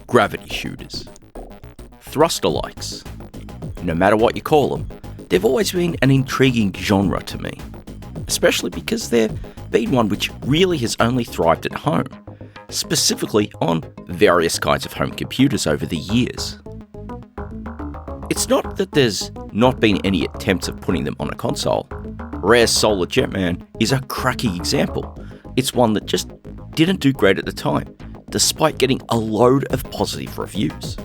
Gravity shooters. Thruster-likes. No matter what you call them, they've always been an intriguing genre to me, especially because they've been one which really has only thrived at home, specifically on various kinds of home computers over the years. It's not that there's not been any attempts of putting them on a console. Rare's Solar Jetman is a cracking example. It's one that just didn't do great at the time, despite getting a load of positive reviews.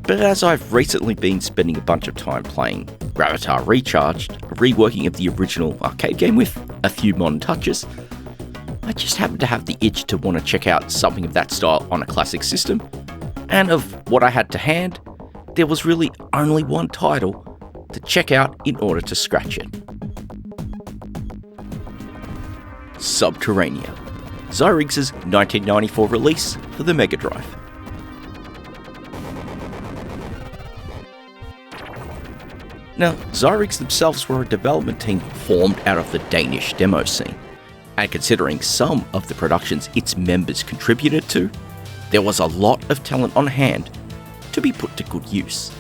But as I've recently been spending a bunch of time playing Gravatar Recharged, a reworking of the original arcade game with a few modern touches, I just happened to have the itch to want to check out something of that style on a classic system, and of what I had to hand, there was really only one title to check out in order to scratch it. Sub-Terrania, Zyrinx's 1994 release for the Mega Drive. Now, Zyrinx themselves were a development team formed out of the Danish demo scene, and considering some of the productions its members contributed to, there was a lot of talent on hand to be put to good use.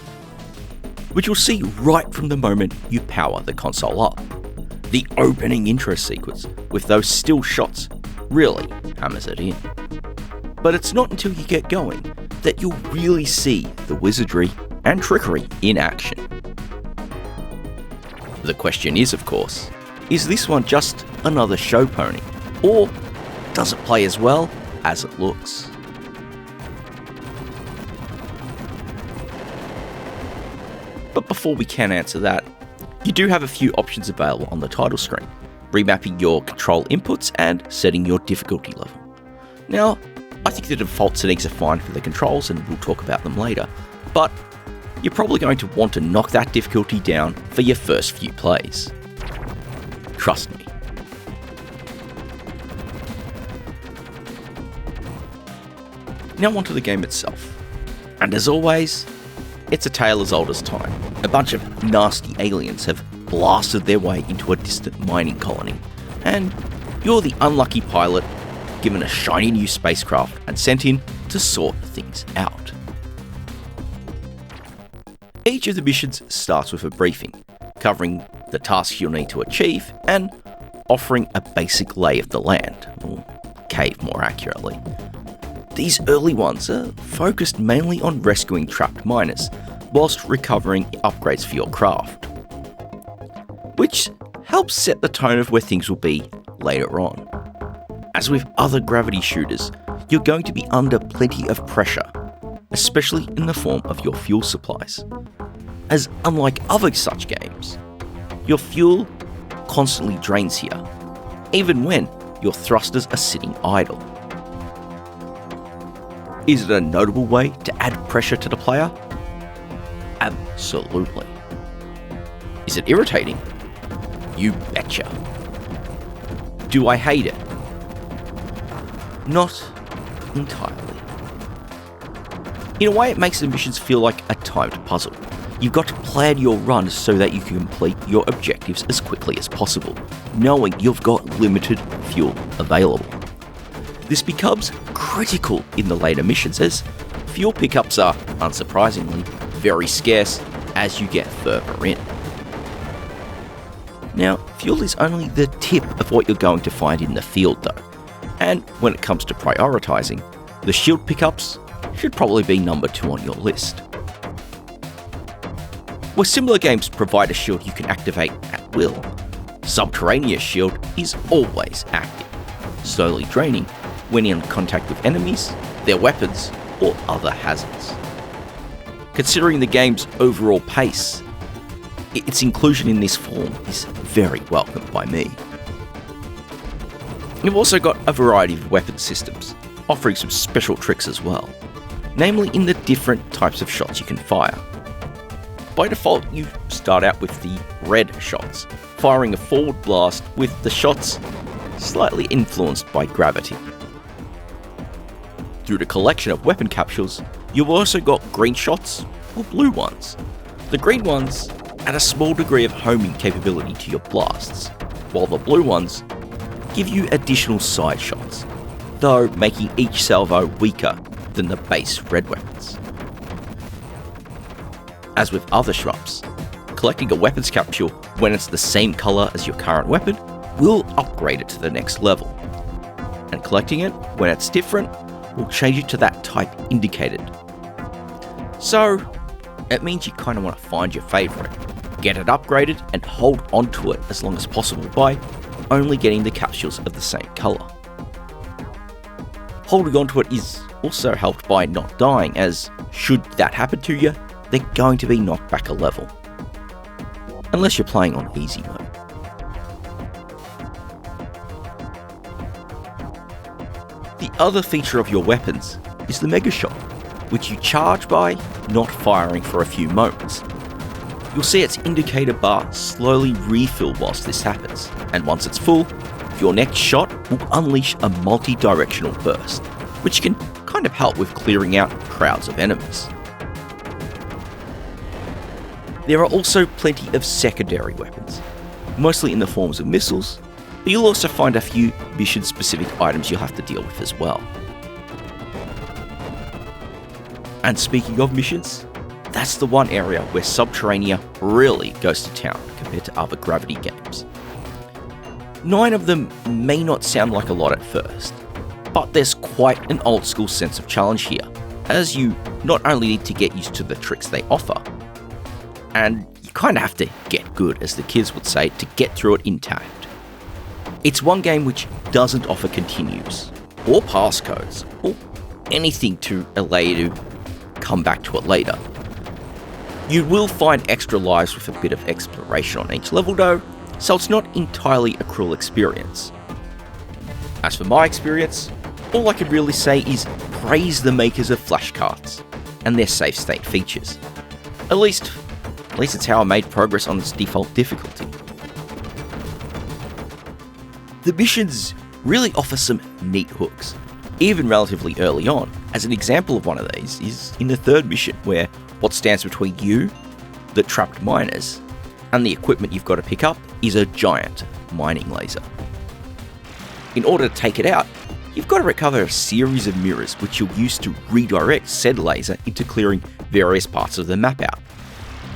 Which you'll see right from the moment you power the console up. The opening intro sequence with those still shots really hammers it in. But it's not until you get going that you'll really see the wizardry and trickery in action. The question is, of course, is this one just another show pony, or does it play as well as it looks? But before we can answer that, you do have a few options available on the title screen, remapping your control inputs and setting your difficulty level. Now, I think the default settings are fine for the controls, and we'll talk about them later, but you're probably going to want to knock that difficulty down for your first few plays. Trust me. Now onto the game itself. And as always, it's a tale as old as time. A bunch of nasty aliens have blasted their way into a distant mining colony, and you're the unlucky pilot given a shiny new spacecraft and sent in to sort things out. Each of the missions starts with a briefing, covering the tasks you'll need to achieve and offering a basic lay of the land, or cave more accurately. These early ones are focused mainly on rescuing trapped miners, whilst recovering upgrades for your craft, which helps set the tone of where things will be later on. As with other gravity shooters, you're going to be under plenty of pressure, especially in the form of your fuel supplies, as unlike other such games, your fuel constantly drains here, even when your thrusters are sitting idle. Is it a notable way to add pressure to the player? Absolutely. Is it irritating? You betcha. Do I hate it? Not entirely. In a way, it makes the missions feel like a timed puzzle. You've got to plan your run so that you can complete your objectives as quickly as possible, knowing you've got limited fuel available. This becomes critical in the later missions, as fuel pickups are, unsurprisingly, very scarce as you get further in. Now, fuel is only the tip of what you're going to find in the field though, and when it comes to prioritising, the shield pickups should probably be number 2 on your list. Where similar games provide a shield you can activate at will, Sub-Terrania's shield is always active, slowly draining when in contact with enemies, their weapons, or other hazards. Considering the game's overall pace, its inclusion in this form is very welcomed by me. You've also got a variety of weapon systems, offering some special tricks as well, namely in the different types of shots you can fire. By default, you start out with the red shots, firing a forward blast with the shots slightly influenced by gravity. Through the collection of weapon capsules, you've also got green shots or blue ones. The green ones add a small degree of homing capability to your blasts, while the blue ones give you additional side shots, though making each salvo weaker than the base red weapons. As with other shmups, collecting a weapons capsule when it's the same colour as your current weapon will upgrade it to the next level, and collecting it when it's different will change it to that type indicated. So, it means you kind of want to find your favourite, get it upgraded and hold onto it as long as possible by only getting the capsules of the same colour. Holding onto it is also helped by not dying, as should that happen to you, they're going to be knocked back a level. Unless you're playing on easy mode. The other feature of your weapons is the Mega Shot, which you charge by not firing for a few moments. You'll see its indicator bar slowly refill whilst this happens, and once it's full, your next shot will unleash a multi-directional burst, which can kind of help with clearing out crowds of enemies. There are also plenty of secondary weapons, mostly in the forms of missiles, but you'll also find a few mission-specific items you'll have to deal with as well. And speaking of missions, that's the one area where Sub-Terrania really goes to town compared to other Gravity games. 9 of them may not sound like a lot at first, but there's quite an old school sense of challenge here, as you not only need to get used to the tricks they offer, and you kind of have to get good, as the kids would say, to get through it intact. It's one game which doesn't offer continues, or passcodes, or anything to allow you to come back to it later. You will find extra lives with a bit of exploration on each level though, so it's not entirely a cruel experience. As for my experience, all I can really say is praise the makers of flashcards and their save state features. At least it's how I made progress on its default difficulty. The missions really offer some neat hooks, even relatively early on. As an example of one of these is in the third mission, where what stands between you, the trapped miners, and the equipment you've got to pick up is a giant mining laser. In order to take it out, you've got to recover a series of mirrors which you'll use to redirect said laser into clearing various parts of the map out,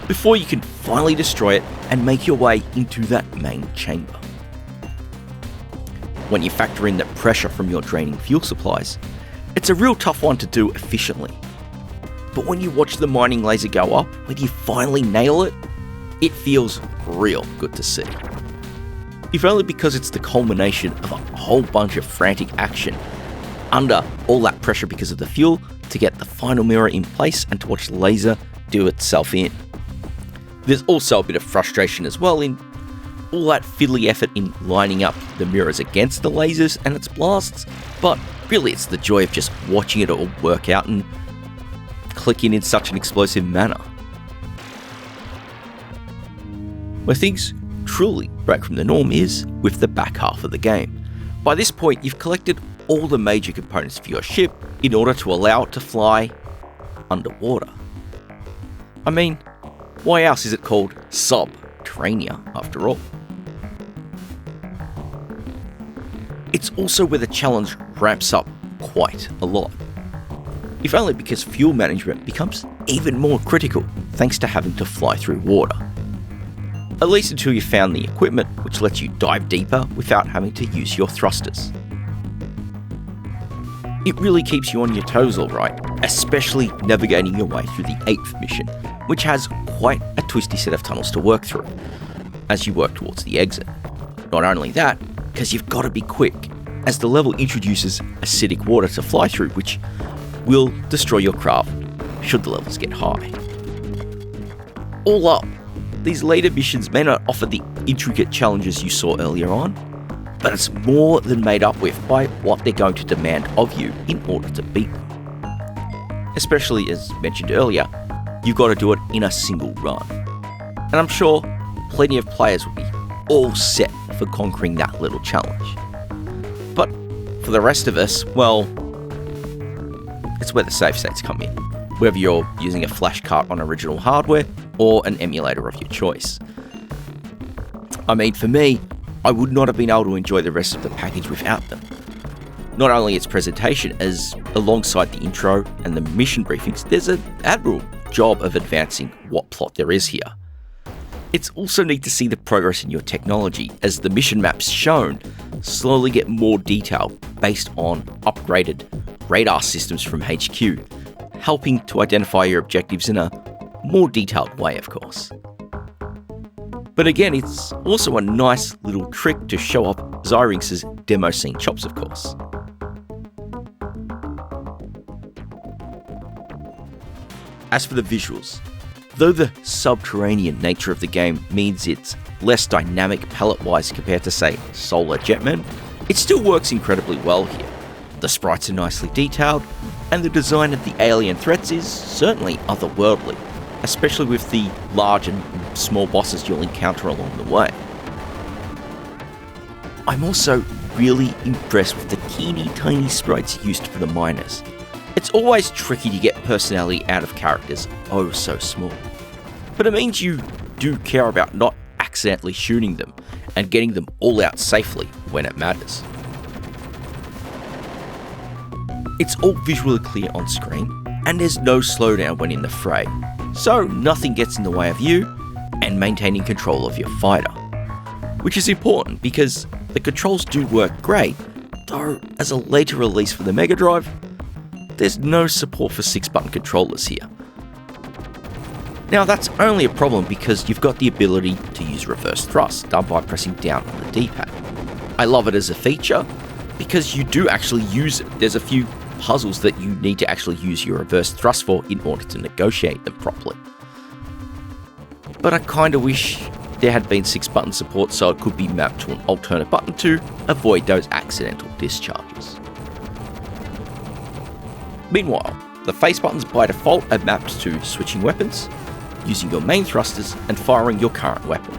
before you can finally destroy it and make your way into that main chamber. When you factor in the pressure from your draining fuel supplies, it's a real tough one to do efficiently. But when you watch the mining laser go up, when you finally nail it, it feels real good to see. If only because it's the culmination of a whole bunch of frantic action under all that pressure because of the fuel to get the final mirror in place and to watch the laser do itself in. There's also a bit of frustration as well in all that fiddly effort in lining up the mirrors against the lasers and its blasts, but really it's the joy of just watching it all work out and clicking in such an explosive manner. Where things truly break from the norm is with the back half of the game. By this point, you've collected all the major components for your ship in order to allow it to fly underwater. I mean, why else is it called sub-terrania after all? It's also where the challenge ramps up quite a lot. If only because fuel management becomes even more critical thanks to having to fly through water. At least until you found the equipment which lets you dive deeper without having to use your thrusters. It really keeps you on your toes alright, especially navigating your way through the 8th mission, which has quite a twisty set of tunnels to work through as you work towards the exit. Not only that, because you've got to be quick, as the level introduces acidic water to fly through, which will destroy your craft should the levels get high. All up, these later missions may not offer the intricate challenges you saw earlier on, but it's more than made up with by what they're going to demand of you in order to beat them. Especially, as mentioned earlier, you've got to do it in a single run. And I'm sure plenty of players will be all set for conquering that little challenge. But for the rest of us, well, it's where the save states come in, whether you're using a flash cart on original hardware or an emulator of your choice. I mean, for me, I would not have been able to enjoy the rest of the package without them. Not only its presentation, as alongside the intro and the mission briefings, there's an admirable job of advancing what plot there is here. It's also neat to see the progress in your technology as the mission maps shown slowly get more detailed based on upgraded radar systems from HQ, helping to identify your objectives in a more detailed way, of course. But again, it's also a nice little trick to show off Zyrinx's demo scene chops, of course. As for the visuals, though the subterranean nature of the game means it's less dynamic palette-wise compared to, say, Solar Jetman, it still works incredibly well here. The sprites are nicely detailed, and the design of the alien threats is certainly otherworldly, especially with the large and small bosses you'll encounter along the way. I'm also really impressed with the teeny tiny sprites used for the miners. It's always tricky to get personality out of characters oh so small, but it means you do care about not accidentally shooting them and getting them all out safely when it matters. It's all visually clear on screen, and there's no slowdown when in the fray, so nothing gets in the way of you and maintaining control of your fighter. Which is important because the controls do work great, though as a later release for the Mega Drive, there's no support for 6-button controllers here. Now that's only a problem because you've got the ability to use reverse thrust done by pressing down on the D-pad. I love it as a feature because you do actually use it. There's a few puzzles that you need to actually use your reverse thrust for in order to negotiate them properly. But I kinda wish there had been 6-button support so it could be mapped to an alternate button to avoid those accidental discharges. Meanwhile, the face buttons by default are mapped to switching weapons, using your main thrusters, and firing your current weapon.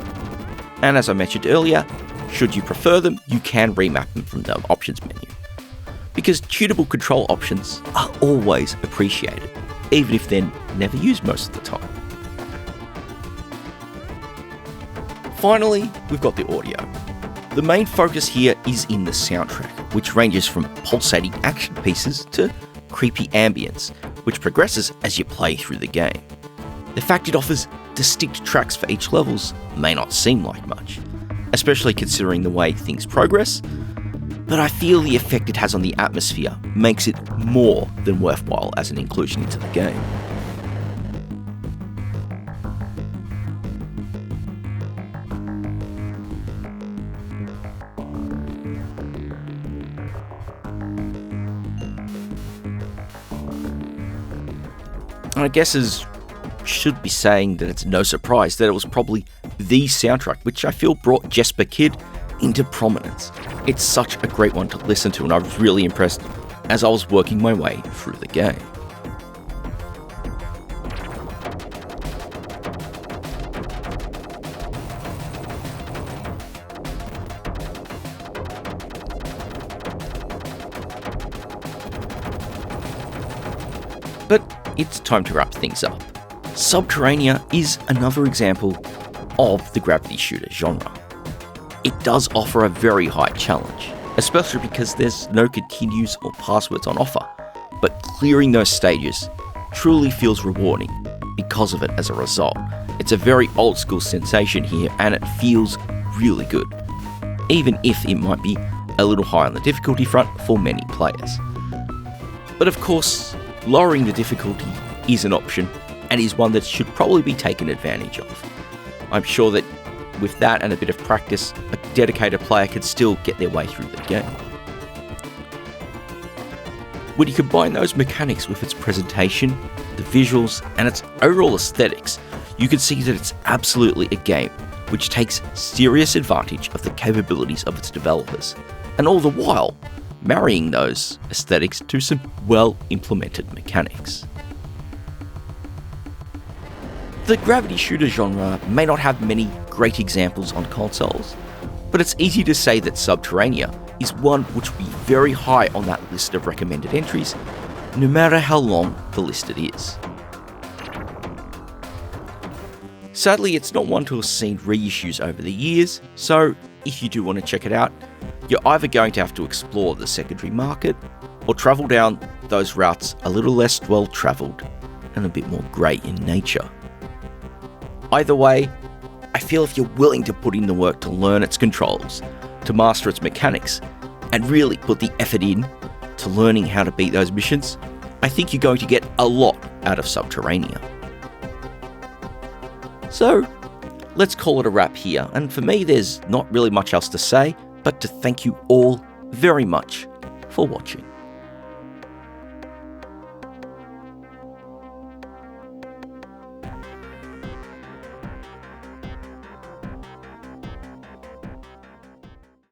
And as I mentioned earlier, should you prefer them, you can remap them from the options menu. Because tunable control options are always appreciated, even if they're never used most of the time. Finally, we've got the audio. The main focus here is in the soundtrack, which ranges from pulsating action pieces to creepy ambience, which progresses as you play through the game. The fact it offers distinct tracks for each levels may not seem like much, especially considering the way things progress, but I feel the effect it has on the atmosphere makes it more than worthwhile as an inclusion into the game. And I guess as should be saying that it's no surprise that it was probably the soundtrack which I feel brought Jesper Kyd into prominence. It's such a great one to listen to, and I was really impressed as I was working my way through the game. But it's time to wrap things up. Subterranea is another example of the gravity shooter genre. It does offer a very high challenge, especially because there's no continues or passwords on offer, but clearing those stages truly feels rewarding because of it as a result. It's a very old school sensation here, and it feels really good, even if it might be a little high on the difficulty front for many players. But of course, lowering the difficulty is an option, and is one that should probably be taken advantage of. I'm sure that with that and a bit of practice, a dedicated player could still get their way through the game. When you combine those mechanics with its presentation, the visuals, and its overall aesthetics, you can see that it's absolutely a game which takes serious advantage of the capabilities of its developers, and all the while marrying those aesthetics to some well-implemented mechanics. The gravity shooter genre may not have many great examples on consoles, but it's easy to say that Subterranea is one which will be very high on that list of recommended entries, no matter how long the list it is. Sadly, it's not one to have seen reissues over the years, so if you do want to check it out, you're either going to have to explore the secondary market or travel down those routes a little less well travelled and a bit more grey in nature. Either way, I feel if you're willing to put in the work to learn its controls, to master its mechanics, and really put the effort in to learning how to beat those missions, I think you're going to get a lot out of Subterranea. So, let's call it a wrap here, and for me there's not really much else to say, but to thank you all very much for watching.